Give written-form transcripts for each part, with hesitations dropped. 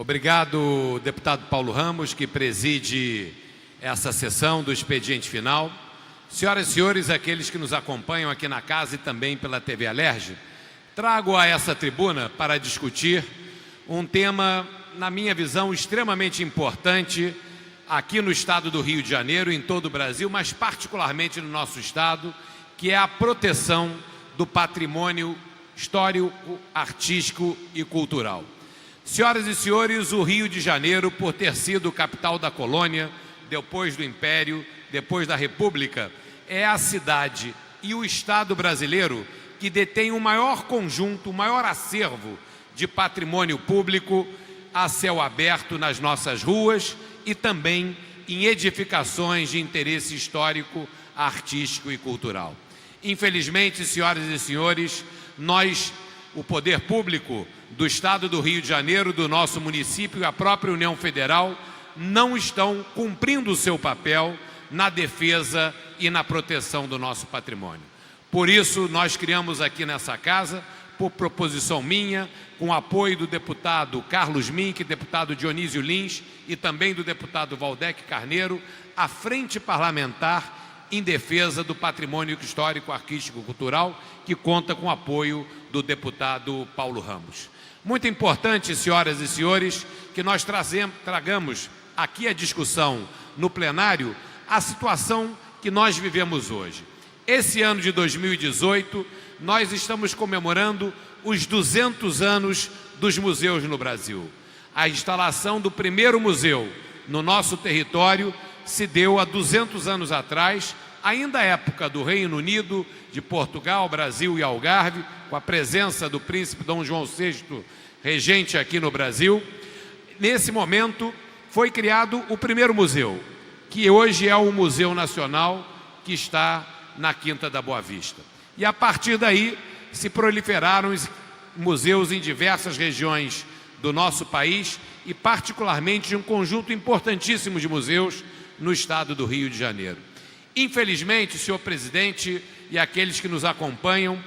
Obrigado, deputado Paulo Ramos, que preside essa sessão do expediente final. Senhoras e senhores, aqueles que nos acompanham aqui na casa e também pela TV Alerj, trago a essa tribuna para discutir um tema, na minha visão, extremamente importante aqui no estado do Rio de Janeiro, em todo o Brasil, mas particularmente no nosso estado, que é a proteção do patrimônio histórico, artístico e cultural. Senhoras e senhores, o Rio de Janeiro, por ter sido capital da colônia, depois do Império, depois da República, é a cidade e o Estado brasileiro que detém o maior conjunto, o maior acervo de patrimônio público a céu aberto nas nossas ruas e também em edificações de interesse histórico, artístico e cultural. Infelizmente, senhoras e senhores, nós, o poder público do Estado do Rio de Janeiro, do nosso município e a própria União Federal não estão cumprindo o seu papel na defesa e na proteção do nosso patrimônio. Por isso, nós criamos aqui nessa casa, por proposição minha, com apoio do deputado Carlos Mink, deputado Dionísio Lins e também do deputado Valdec Carneiro, a Frente Parlamentar em defesa do patrimônio histórico, artístico e cultural, que conta com o apoio do deputado Paulo Ramos. Muito importante, senhoras e senhores, que nós tragamos aqui a discussão no plenário a situação que nós vivemos hoje. Esse ano de 2018, nós estamos comemorando os 200 anos dos museus no Brasil. A instalação do primeiro museu no nosso território se deu há 200 anos atrás, ainda à época do Reino Unido, de Portugal, Brasil e Algarve, com a presença do príncipe Dom João VI, regente aqui no Brasil. Nesse momento foi criado o primeiro museu, que hoje é o Museu Nacional, que está na Quinta da Boa Vista. E a partir daí se proliferaram os museus em diversas regiões do nosso país e particularmente um conjunto importantíssimo de museus no estado do Rio de Janeiro. Infelizmente, senhor presidente e aqueles que nos acompanham,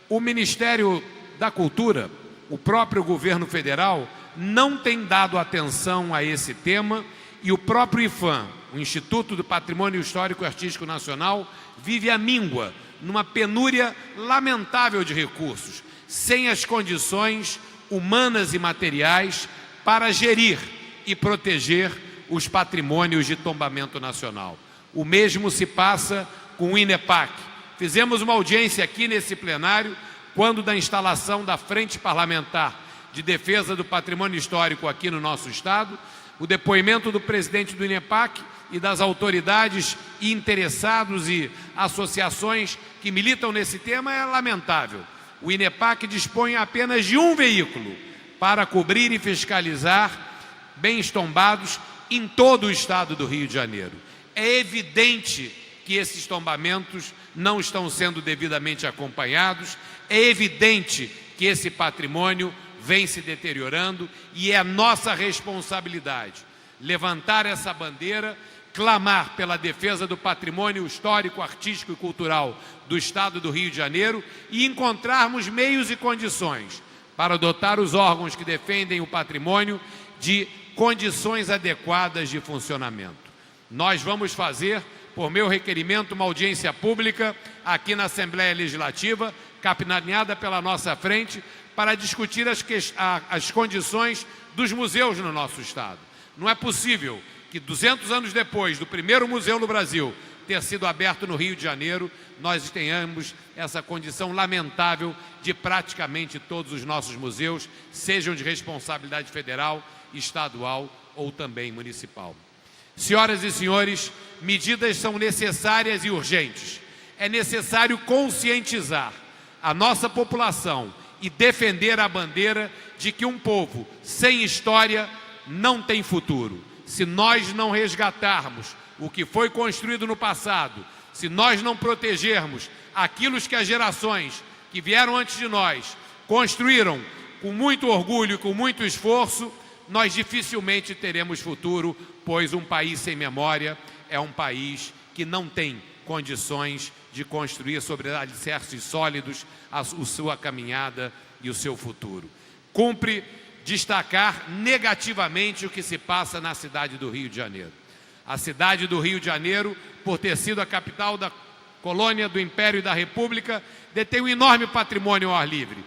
o Ministério da Cultura, o próprio governo federal, não tem dado atenção a esse tema e o próprio IPHAN, o Instituto do Patrimônio Histórico e Artístico Nacional, vive à míngua, numa penúria lamentável de recursos, sem as condições humanas e materiais para gerir e proteger os patrimônios de tombamento nacional. O mesmo se passa com o INEPAC. Fizemos uma audiência aqui nesse plenário, quando da instalação da Frente Parlamentar de Defesa do Patrimônio Histórico aqui no nosso estado, o depoimento do presidente do INEPAC e das autoridades e interessados e associações que militam nesse tema é lamentável. O INEPAC dispõe apenas de um veículo para cobrir e fiscalizar bens tombados em todo o estado do Rio de Janeiro. É evidente que esses tombamentos não estão sendo devidamente acompanhados, é evidente que esse patrimônio vem se deteriorando e é nossa responsabilidade levantar essa bandeira, clamar pela defesa do patrimônio histórico, artístico e cultural do estado do Rio de Janeiro e encontrarmos meios e condições para dotar os órgãos que defendem o patrimônio de condições adequadas de funcionamento. Nós vamos fazer, por meu requerimento, uma audiência pública aqui na Assembleia Legislativa, capitaneada pela nossa frente, para discutir as condições dos museus no nosso estado. Não é possível que 200 anos depois do primeiro museu no Brasil ter sido aberto no Rio de Janeiro, nós tenhamos essa condição lamentável de praticamente todos os nossos museus, sejam de responsabilidade federal, estadual ou também municipal. Senhoras e senhores, medidas são necessárias e urgentes. É necessário conscientizar a nossa população e defender a bandeira de que um povo sem história não tem futuro. Se nós não resgatarmos o que foi construído no passado, se nós não protegermos aquilo que as gerações que vieram antes de nós construíram com muito orgulho e com muito esforço, nós dificilmente teremos futuro, pois um país sem memória é um país que não tem condições de construir sobre alicerces sólidos a sua caminhada e o seu futuro. Cumpre destacar negativamente o que se passa na cidade do Rio de Janeiro. A cidade do Rio de Janeiro, por ter sido a capital da colônia do Império e da República, detém um enorme patrimônio ao ar livre.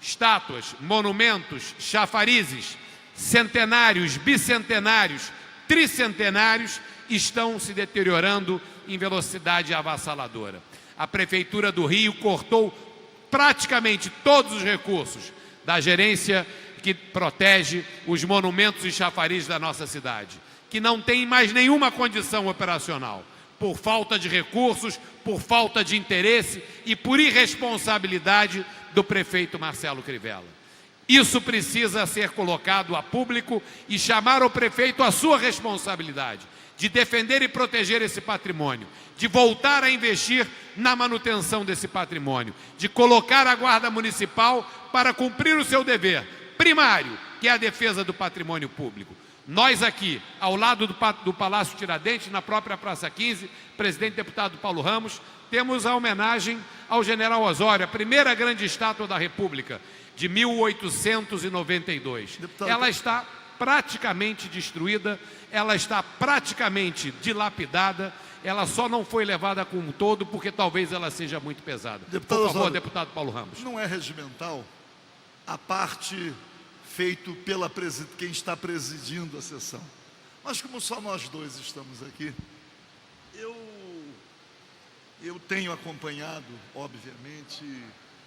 Estátuas, monumentos, chafarizes, centenários, bicentenários, tricentenários estão se deteriorando em velocidade avassaladora. A Prefeitura do Rio cortou praticamente todos os recursos da gerência que protege os monumentos e chafarizes da nossa cidade, que não tem mais nenhuma condição operacional, por falta de recursos, por falta de interesse e por irresponsabilidade do prefeito Marcelo Crivella. Isso precisa ser colocado a público e chamar o prefeito à sua responsabilidade de defender e proteger esse patrimônio, de voltar a investir na manutenção desse patrimônio, de colocar a Guarda Municipal para cumprir o seu dever primário, que é a defesa do patrimônio público. Nós aqui, ao lado do Palácio Tiradentes, na própria Praça 15, presidente deputado Paulo Ramos, temos a homenagem ao General Osório, a primeira grande estátua da República, de 1892. Ela está praticamente destruída, ela está praticamente dilapidada, ela só não foi levada como um todo porque talvez ela seja muito pesada. Deputado Por favor, Osório, deputado Paulo Ramos. Não é regimental a parte feito pela quem está presidindo a sessão. Mas como só nós dois estamos aqui, eu tenho acompanhado, obviamente,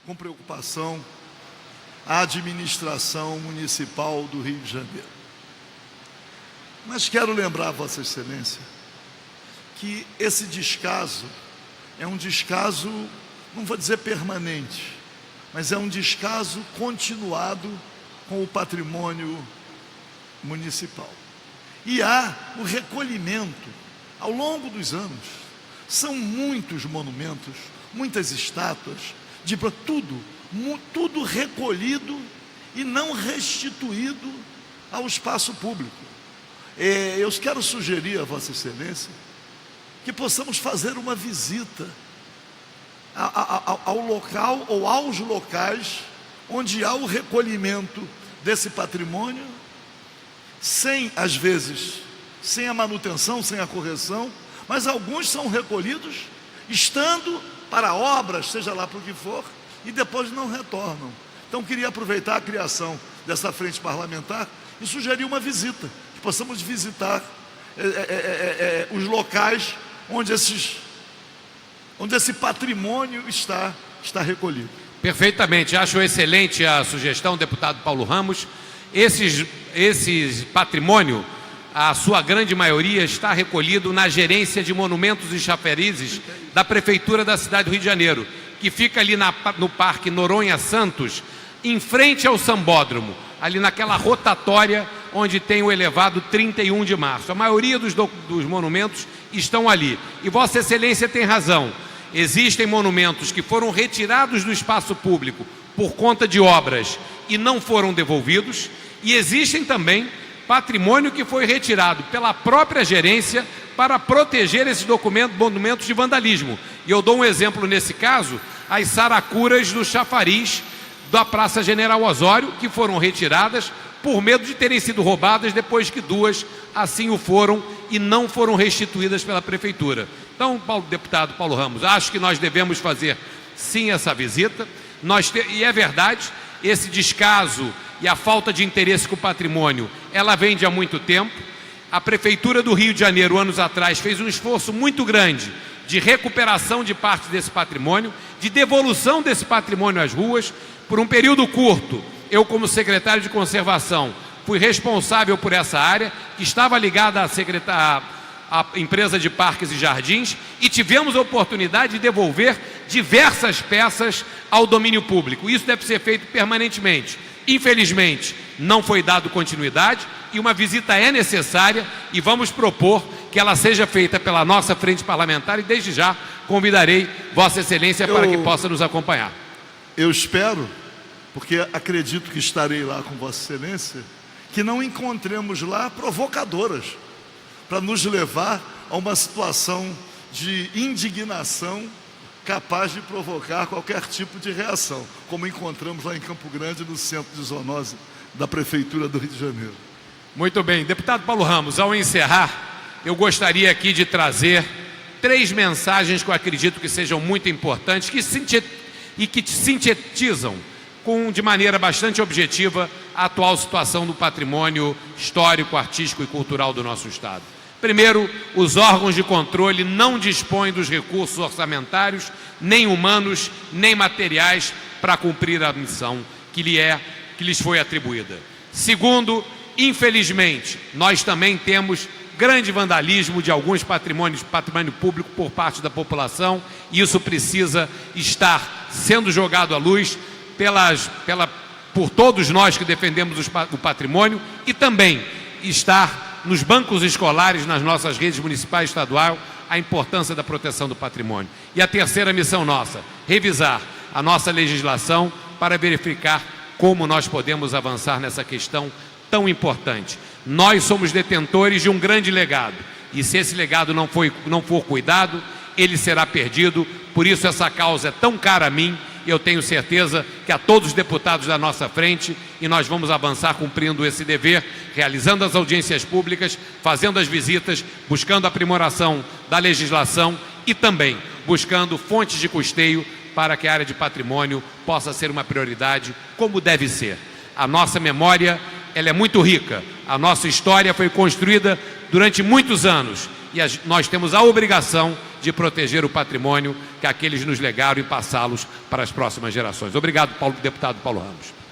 com preocupação, a administração municipal do Rio de Janeiro. Mas quero lembrar a Vossa Excelência que esse descaso é um descaso, não vou dizer permanente, mas é um descaso continuado com o patrimônio municipal. E há o recolhimento ao longo dos anos. São muitos monumentos, muitas estátuas, tudo recolhido e não restituído ao espaço público. Eu quero sugerir a Vossa Excelência que possamos fazer uma visita ao local ou aos locais onde há o recolhimento desse patrimônio, às vezes, sem a manutenção, sem a correção, mas alguns são recolhidos estando para obras, seja lá para o que for, e depois não retornam. Então queria aproveitar a criação dessa frente parlamentar e sugerir uma visita, que possamos visitar os locais onde esse patrimônio está recolhido. Perfeitamente, acho excelente a sugestão, deputado Paulo Ramos. Esse patrimônio, a sua grande maioria, está recolhido na gerência de monumentos e chafarizes da Prefeitura da cidade do Rio de Janeiro, que fica ali no Parque Noronha Santos, em frente ao Sambódromo, ali naquela rotatória onde tem o elevado 31 de março. A maioria dos monumentos estão ali. E Vossa Excelência tem razão. Existem monumentos que foram retirados do espaço público por conta de obras e não foram devolvidos, e existem também patrimônio que foi retirado pela própria gerência para proteger esses monumentos de vandalismo. E eu dou um exemplo nesse caso, as saracuras do chafariz da Praça General Osório, que foram retiradas por medo de terem sido roubadas depois que duas assim o foram e não foram restituídas pela Prefeitura. Então, deputado Paulo Ramos, acho que nós devemos fazer sim essa visita. E é verdade, esse descaso e a falta de interesse com o patrimônio, ela vem de há muito tempo. A Prefeitura do Rio de Janeiro, anos atrás, fez um esforço muito grande de recuperação de parte desse patrimônio, de devolução desse patrimônio às ruas. Por um período curto, eu, como secretário de Conservação, fui responsável por essa área, que estava ligada à empresa de Parques e Jardins, e tivemos a oportunidade de devolver diversas peças ao domínio público. Isso deve ser feito permanentemente. Infelizmente, não foi dado continuidade e uma visita é necessária, e vamos propor que ela seja feita pela nossa frente parlamentar, e desde já convidarei Vossa Excelência para que possa nos acompanhar. Eu espero, porque acredito que estarei lá com Vossa Excelência, que não encontremos lá provocadoras para nos levar a uma situação de indignação capaz de provocar qualquer tipo de reação, como encontramos lá em Campo Grande, no Centro de Zoonose da Prefeitura do Rio de Janeiro. Muito bem. Deputado Paulo Ramos, ao encerrar, eu gostaria aqui de trazer 3 mensagens que eu acredito que sejam muito importantes e que sintetizam de maneira bastante objetiva a atual situação do patrimônio histórico, artístico e cultural do nosso Estado. Primeiro, os órgãos de controle não dispõem dos recursos orçamentários, nem humanos, nem materiais para cumprir a missão que lhes foi atribuída. Segundo, infelizmente, nós também temos grande vandalismo de alguns patrimônio público por parte da população, e isso precisa estar sendo jogado à luz por todos nós que defendemos o patrimônio, e também estar nos bancos escolares, nas nossas redes municipais e estaduais, a importância da proteção do patrimônio. E a terceira missão nossa, revisar a nossa legislação para verificar como nós podemos avançar nessa questão tão importante. Nós somos detentores de um grande legado, e se esse legado não for cuidado, ele será perdido. Por isso essa causa é tão cara a mim, e eu tenho certeza que a todos os deputados da nossa frente, e nós vamos avançar cumprindo esse dever, realizando as audiências públicas, fazendo as visitas, buscando a aprimoração da legislação e também buscando fontes de custeio para que a área de patrimônio possa ser uma prioridade como deve ser. A nossa memória, ela é muito rica, a nossa história foi construída durante muitos anos e nós temos a obrigação de proteger o patrimônio que aqueles nos legaram e passá-los para as próximas gerações. Obrigado, deputado Paulo Ramos.